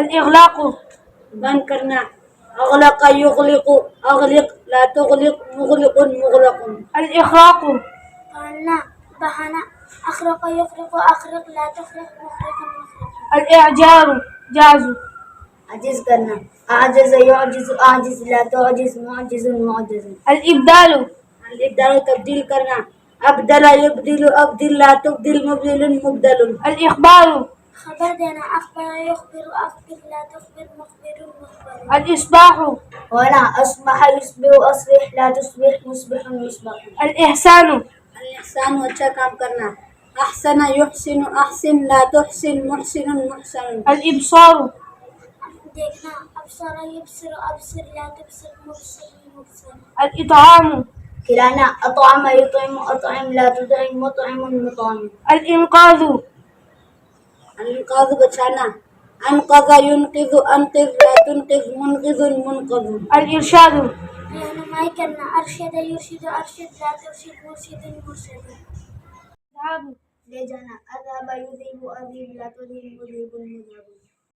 الإغلاق बंद करना अगलक युगलिक अगलिक ला तुगलिक मुगलिकुन मुगलकुन الإخراق قالنا بهنا أخرق يخرق أخرق لا تخرق مخرق مخرق الإعجار جاز अजिज करना आजिज युजिज आजिज ला तुजिज मुजिज मुजिज الإبدال الإبدال तब्दील करना अब्दल युब्दिल अब्दिल ला तुब्दिल मुब्दिल मुब्दल الإخبار خبر देना أخبر يخبر أخبر لا تخبر مخبر مخبر الإصباح ولا أصبح يصبح أصبح لا تصبح مصبح مصبح الإحسان الإحسان अच्छा काम करना أحسن يحسن أحسن لا تحسن محسن محسن الإبصار देखना أبصر يبصر أبصر لا تبصر مبصر مبصر الإطعام खिलाना अطعم يطعم أطعم لا تطعم مطعم مطعم الإنقاذ الإنقاذ बचाना أنقذ ينقذ أنقذ لا تنقذ منقذ منقذ الإرشاد रहनुमाई करना अरशद युरशिद अरशद ला तुरशिद मुर्शिद मुर्शिद الذهاب ले जाना अज़हब युज़हिबु अज़हिब ला तुज़हिब मुज़हिबुन मुज़हिबुन